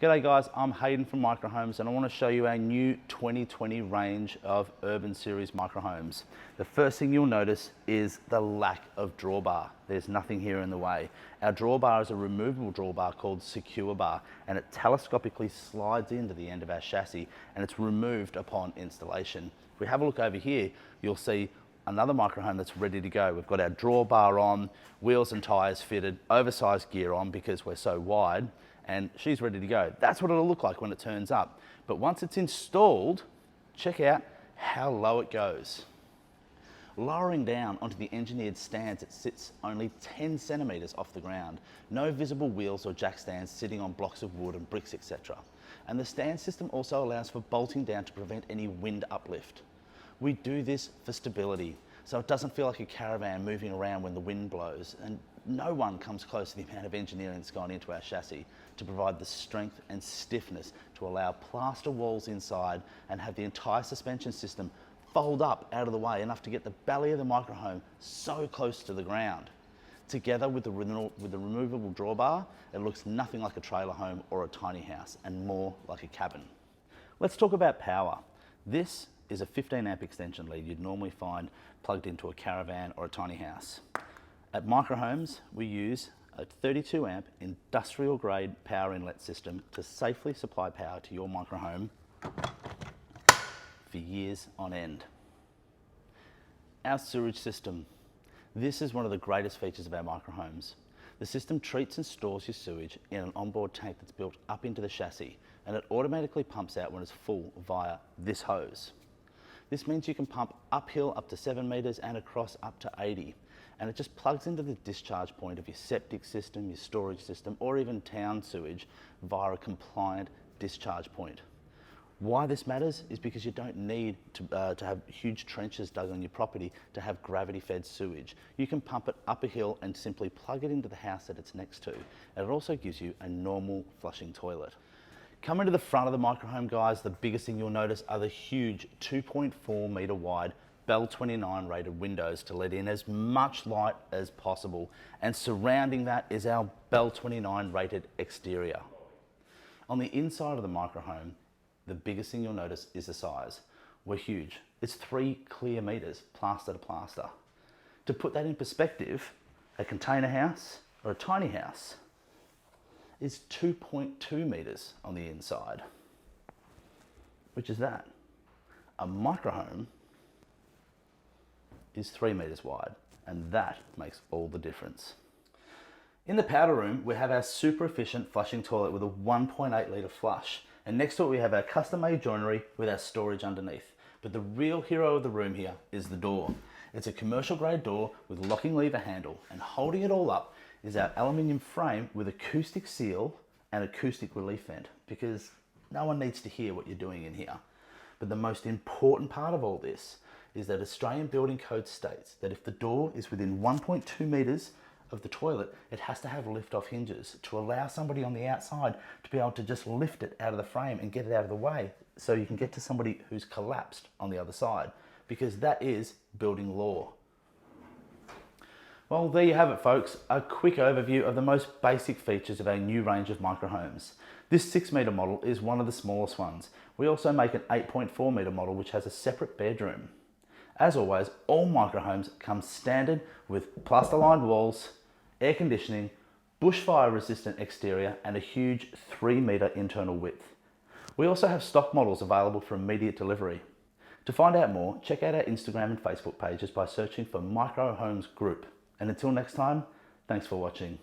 G'day guys, I'm Hayden from MicroHomes and I want to show you our new 2020 range of Urban Series microhomes. The first thing you'll notice is the lack of drawbar. There's nothing here in the way. Our drawbar is a removable drawbar called Secure Bar, and it telescopically slides into the end of our chassis and it's removed upon installation. If we have a look over here, you'll see another microhome that's ready to go. We've got our drawbar on, wheels and tyres fitted, oversized gear on because we're so wide, and she's ready to go. That's what it'll look like when it turns up. But once it's installed, check out how low it goes. Lowering down onto the engineered stands, it sits only 10 centimetres off the ground. No visible wheels or jack stands sitting on blocks of wood and bricks, etc. And the stand system also allows for bolting down to prevent any wind uplift. We do this for stability, so it doesn't feel like a caravan moving around when the wind blows, and no one comes close to the amount of engineering that's gone into our chassis to provide the strength and stiffness to allow plaster walls inside and have the entire suspension system fold up out of the way enough to get the belly of the microhome so close to the ground. Together with the removable drawbar, it looks nothing like a trailer home or a tiny house and more like a cabin. Let's talk about power. This is a 15 amp extension lead you'd normally find plugged into a caravan or a tiny house. At MicroHomes, we use a 32 amp industrial grade power inlet system to safely supply power to your microhome for years on end. Our sewage system. This is one of the greatest features of our microhomes. The system treats and stores your sewage in an onboard tank that's built up into the chassis, and it automatically pumps out when it's full via this hose. This means you can pump uphill up to 7 metres and across up to 80. And it just plugs into the discharge point of your septic system, your storage system, or even town sewage via a compliant discharge point. Why this matters is because you don't need to have huge trenches dug on your property to have gravity-fed sewage. You can pump it up a hill and simply plug it into the house that it's next to. And it also gives you a normal flushing toilet. Coming to the front of the microhome, guys, the biggest thing you'll notice are the huge 2.4 metre wide Bell 29 rated windows to let in as much light as possible, and surrounding that is our Bell 29 rated exterior. On the inside of the microhome, the biggest thing you'll notice is the size. We're huge. It's 3 clear metres, plaster to plaster. To put that in perspective, a container house or a tiny house is 2.2 metres on the inside, which is that. A microhome is 3 metres wide, and that makes all the difference. In the powder room, we have our super efficient flushing toilet with a 1.8 litre flush, and next to it we have our custom made joinery with our storage underneath. But the real hero of the room here is the door. It's a commercial grade door with locking lever handle, and holding it all up is our aluminium frame with acoustic seal and acoustic relief vent, because no one needs to hear what you're doing in here. But the most important part of all this is that Australian Building Code states that if the door is within 1.2 metres of the toilet, it has to have lift-off hinges to allow somebody on the outside to be able to just lift it out of the frame and get it out of the way so you can get to somebody who's collapsed on the other side, because that is building law. Well, there you have it, folks. A quick overview of the most basic features of our new range of microhomes. This 6 metre model is one of the smallest ones. We also make an 8.4 metre model which has a separate bedroom. As always, all microhomes come standard with plaster-lined walls, air conditioning, bushfire-resistant exterior, and a huge 3 metre internal width. We also have stock models available for immediate delivery. To find out more, check out our Instagram and Facebook pages by searching for MicroHomes Group. And until next time, thanks for watching.